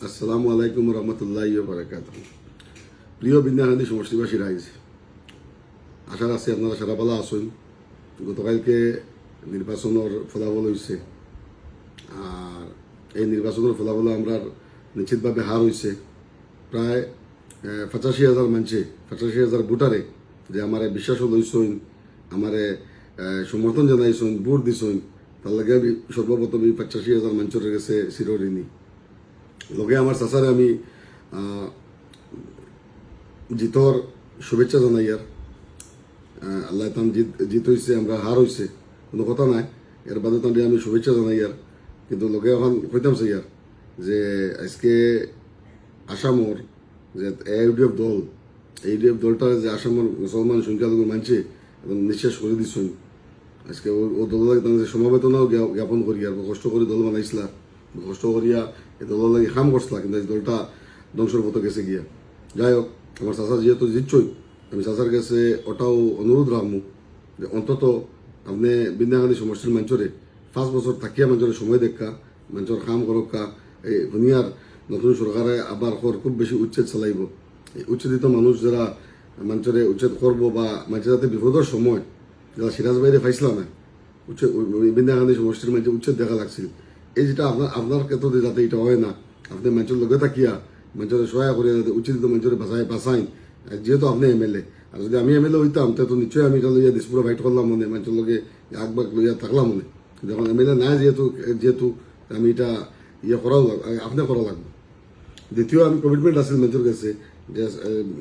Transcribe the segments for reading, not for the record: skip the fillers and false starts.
আসসালামু আলাইকুম রহমতুল্লাহি ওয়া বারাকাতুহু। প্রিয় বিন্যাহান্দি সমষ্টিবাসী রাইজ, আশা আছে আপনারা সারা পালা আসুন। গতকালকে নির্বাচনের ফলাফল হয়েছে, আর এই নির্বাচনের ফলাফল আমরা নিশ্চিতভাবে হার হয়েছে। প্রায় 85,000 মানুষে, 85,000 ভোটারে যে আমার বিশ্বাস লইছইন, আমার সমর্থন জানাইছইন, ভোট দিছইন, তার লাগে আমি সর্বপ্রথম 85,000 মানুষের গেছে চিরঋণী। লগে আমার চাচারে আমি জিতর শুভেচ্ছা জানাই। আর আল্লাহ তাম জিত হয়েছে, আমরা হার হয়েছে, কোনো কথা নাই। এর বাদে তাম আমি শুভেচ্ছা জানাই। আর কিন্তু লগে এখন কইতাম চাই আর যে আজকে আসামর যে ইউডিএফ দল, ইউডিএফ দলটা যে আসামর মুসলমান সংখ্যালঘু মানছে একদম নিঃশ্বাস করে দিচ্ছেন। আজকে ও দল লাগে সমাবেদনাও জ্ঞাপন করি, আর কষ্ট করে দল বানাইছিলা, কষ্ট করিয়া এই দলের লাগে কাম করছিলা, কিন্তু এই দলটা ধ্বংসের মতো গেছে গিয়া। যাই হোক, আমার চাচা যেহেতু জিতছই, আমি চাচার কাছে ওটাও অনুরোধ রাখবো যে অন্তত আপনি বিন্যাহান্দি সমষ্টির মানুষরে 5 বছর থাকিয়া মানুষের সময় দেখা, মানুষের কাম করক্কা। এই দুনিয়ার নতুন সরকারে আবার খুব বেশি উচ্ছেদ চালাইব। এই উচ্ছেদিত মানুষ যারা মানুষের উচ্ছেদ করবো বা মানুষের যাতে বিপদের সময় যারা সিরাজ বাইরে পাইছিল না, বিন্যাহান্দি সমষ্টির মানুষের উচ্ছেদ দেখা লাগছিল। এই যেটা আপনার ক্ষেত্রে যাতে এটা হয় না, আপনি মানুষের লগে থাকিয়া মানুষের সহায় করে যাতে উচ্ছেদিত মানুষের বাসায় যেহেতু আপনি এমএলএ, আর যদি আমি এমএলএ হইতাম তো নিশ্চয়ই আমি এটা লইয়া দিসপুরে ফাইট করলাম মনে, মানুষের লগে আগবাগ লইয়া থাকলাম মনে। যখন এমএলএ নাই যেহেতু আমি এটা করাও আপনি করা লাগবে। দ্বিতীয় আমি কমিটমেন্ট আছে মানুষের কাছে যে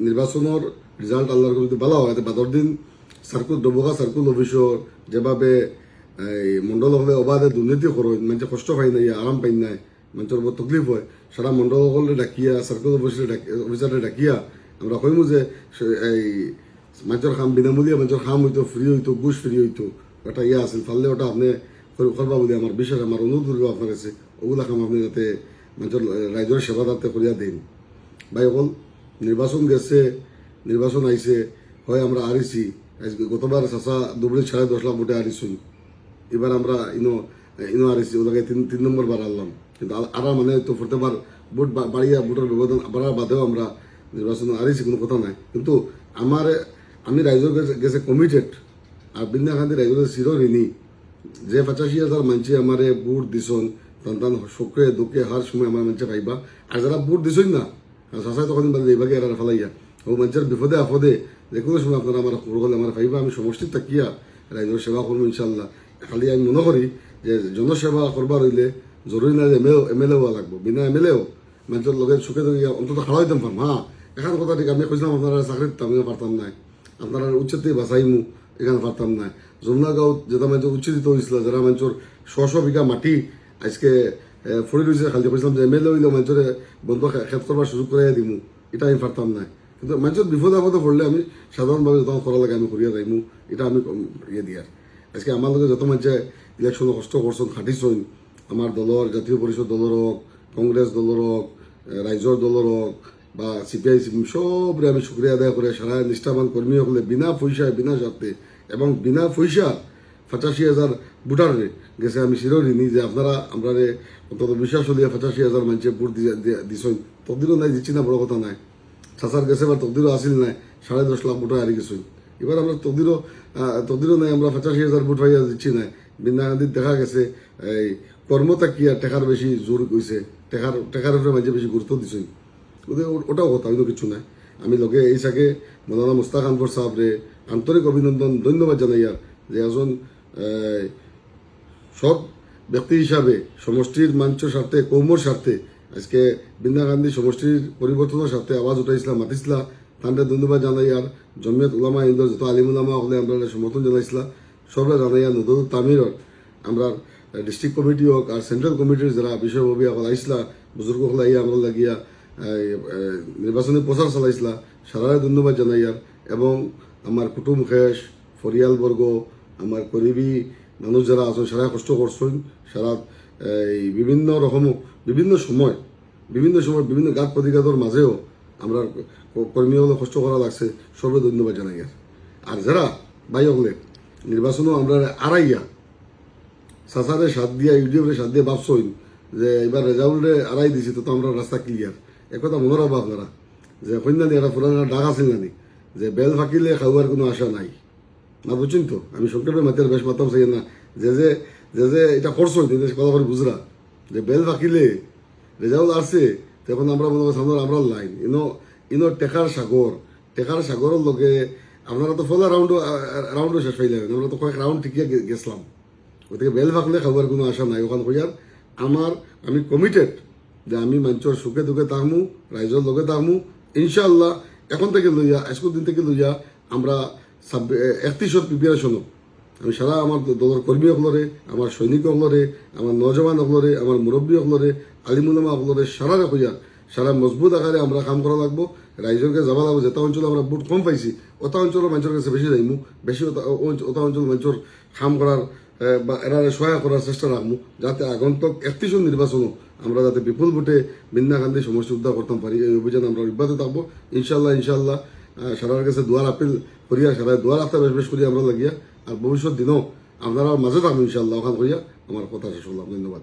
নির্বাচনের রেজাল্ট আল্লাহর যদি ভালো হয়, বাদর দিন সার্কুল ডবকা সার্কুল অফিসর যেভাবে এই মন্ডল হলে অবাধে দুর্নীতি করো, মানুষের কষ্ট পাই নাই, আরাম পাই নাই, মানুষের বহুত তকলিফ হয়, সারা মন্ডল হলে ডাকিয়া সার্কুল অফিসারে ডাকিয়া আমরা কইমু যে এই মানুষের খাম বিনামূল্যে, মানুষের খাম হইতো, ফ্রি হইতো, ঘুষ ফ্রি হইতো, ওটা আছিল। ফাললে ওটা আপনি করবা বলে আমার বিশ্বাস, আমার অনুরোধ করবো আপনার কাছে। ওগুলা খাম আপনি যাতে মানুষের রাইজের সেবা তাতে করিয়া দেন। ভাই অকল নির্বাচন গেছে, নির্বাচন আইছে, হয় আমরা হারিছি। গতবার চাচা দুবড়ি 10.5 লাখ ভোটে হারিছুন, এবার আমরা ইনো হারিছি, ওদেরকে 3 নম্বর বার হারলাম। কিন্তু আর মানে তো প্রত্যেকবার ভোট বাড়িয়া ভোটের ব্যবধান বাড়ার বাদেও আমরা নির্বাচন হারিছি, কোনো কথা নাই। কিন্তু আমি রাইজের গেছে কমিটেড, আর বিন্যাহান্দি রাইজের চিরঋণী। যে 85,000 মানুষে আমার ভোট দিছন, তান সুখে দুঃখে হার সময় আমার মানুষে পাইবা। আর যারা ভোট দিছই না, চাচাই তখন এইভাগে এরা ফেলাইয়া ও মানুষের বিপদে আপদে যে কোনো সময় আপনারা আমার হলে আমার পাইবা। আমি সমষ্টির থাকিয়া রাইজের সেবা করবো ইনশাল্লাহ। খালি আমি মনে করি যে জনসেবা করবার হইলে জরুরি না যে এমএলএ হওয়া লাগবো। বিনা এমএলএও মানুষের লগে সুখে দুঃখে অন্তত খাওয়া হইতাম পারম। হ্যাঁ, এখান কথা ঠিক আমি কইছিলাম আপনারা চাকরির আমিও পারতাম নাই, আপনারা উচ্ছেদ থেকে বাঁচাইমু এখানে পারতাম নাই। যমুনাগাঁও যেটা মানুষের উচ্ছেদিত হয়েছিল, যারা মানুষের 100 বিঘা মাটি আজকে ফরি রয়েছে, খালি কইছিলাম যে এমএলএ হইলেও মানুষের বন্ধ খেত করবার সুযোগ করে দিমু, এটা আমি পারতাম নাই। কিন্তু মানুষের বিপদ আপদে পড়লে আমি সাধারণভাবে যত করা লাগে আমি করিয়া যাইমু, এটা আমি দিয়ার। আজকে আমার লগে যত মানুষে ইলেকশনে কষ্ট করছেন, খাটিছন, আমার দলের জাতীয় পরিষদ দলের হোক, কংগ্রেস দলের হোক, রাইজর দলের হোক বা সিপিআই সবরে আমি শুক্রিয়া আদায় করে সারা নিষ্ঠাবান কর্মী হলে বিনা পয়সায়, বিনা স্বার্থে এবং বিনা পয়সা 85,000 ভোটারে গেছে আমি চিরঋণী। যে আপনারা আমরা অন্তত বিশ্বাস হলিয়া 85,000 মানুষের ভোট দিছন। তকদিরও নাই, দিচ্ছি না, বড় কথা নাই। চাচার গেছে এবার তকদিরও আসিল নাই, 10.5 লাখ ভোটার হারিয়ে গেছই। এবার আমরা তকদিরও নাই, আমরা 85,000 ভোট পাইয়া দিচ্ছি নাই। বিন্যাহান্দির দেখা গেছে এই কর্মতা কি আর টেকার বেশি জোর কইছে, টেকার উপরে মাঝে বেশি গুরুত্ব দিছই। ওটাও কথা, অন্য কিছু নাই। আমি লগে এই সাকে মৌলানা মুস্তাক আনবর সাহেবরে আন্তরিক অভিনন্দন, ধন্যবাদ জানাই। আর যে একজন সৎ ব্যক্তি হিসাবে সমষ্টির মানুষের স্বার্থে, কৌমর স্বার্থে আজকে বিন্যাহান্দি সমষ্টির পরিবর্তনের স্বার্থে আওয়াজ উঠাইছিলাম, মাতিছিলা, তাদের ধন্যবাদ জানাই। আর জমিয়ত উলামা হিন্দর যত আলিম উলামা হলে আমরা সমর্থন জানাইছিলা, সবরা জানাই। আর নদুল তামিরর আমরা ডিস্ট্রিক্ট কমিটি হোক আর সেন্ট্রাল কমিটির যারা বিষয়ভাবে এখন আইসলা, বুজুর্গ হল আমরা লাগিয়া নির্বাচনী প্রচার চালাইছিলা, সারারে ধন্যবাদ জানাই। আর এবং আমার কুটুম খেস ফরিয়ালবর্গ, আমার করিবি মানুষ যারা আছেন, সারা কষ্ট করছেন, সারা এই বিভিন্ন রকম বিভিন্ন সময় বিভিন্ন গাত প্রতিঘাতর মাঝেও আমরা কর্মী হলে কষ্ট করা লাগছে, সবে ধন্যবাদ জানাই। আর যারা ভাই হলে নির্বাচনও আমরা আড়াইয়া চাচারে সাথ দিয়া ইউডিএফের সাথ দিয়ে ভাবছইন যে এবার রেজাউল্টে আড়াই দিছি তো আমরা রাস্তা ক্লিয়ার একথা মনে রাখবো আপনারা যে কন্যানি একটা পুরানো ডাক আছিল নানি যে বেল ফাঁকিলে খাওয়ার কোনো আশা নাই না বুঝছেন তো আমি সংক্ষেপে মাতের বেশ মাতাম চাই না যে এটা খরচ হইতে কথা করে বুঝরা যে বেল ফাঁকিলে রেজাউল আসছে তখন আমরা মনে করি সামনে আমরা লাইন ইনো টেকার সাগরের লোকে আপনারা তো ফলে রাউন্ডও শেষ পাইলেন আমরা তো কয়েক রাউন্ড ঠিকই গেছিলাম ওইদিকে বেল ফাঁকলে খাবার কোনো আশা নাই ওখান কইয়ার আমি কমিটেড যে আমি মানুষের সুখে দুঃখে থাকমু রাইজর লোকে থাকমু ইনশাআল্লাহ এখন থেকে লইয়া আজকের দিন থেকে লইয়া আমরা 31 প্রিপারেশনও আমি সারা আমার দলের কর্মী সকলরে আমার সৈনিক সকলরে আমার নজওয়ান সকলরে আমার মুরব্বী সকলরে আলিমুলামা সকলরে সারারে কইয়া সারা মজবুত আকারে আমরা কাম করা লাগবো রাইজরকে যাবা লাগবো যেটা অঞ্চলে আমরা ভোট কম পাইছি ওটা অঞ্চলের মানুষের কাছে বেশি যাইমু বেশি ওটা অঞ্চল মানুষের কাম করার বা এরা সহায় করার চেষ্টা রাখবো যাতে আগন্তক 31 নির্বাচনও আমরা যাতে বিপুল ভোটে বিন্দাকান্দি সমস্যা উদ্ধার করতে পারি এই অভিযান আমরা অব্যাহত থাকবো ইনশাল্লাহ সারার কাছে দুয়ার আপিল করিয়া সারা দুয়ার আস্তা বেশ করিয়া আমরা লাগিয়া আর ভবিষ্যৎ দিনও আপনারা মাঝে থাকবো ইনশাল্লাহ ওখান করিয়া আমার কথা শেষ করলাম ধন্যবাদ।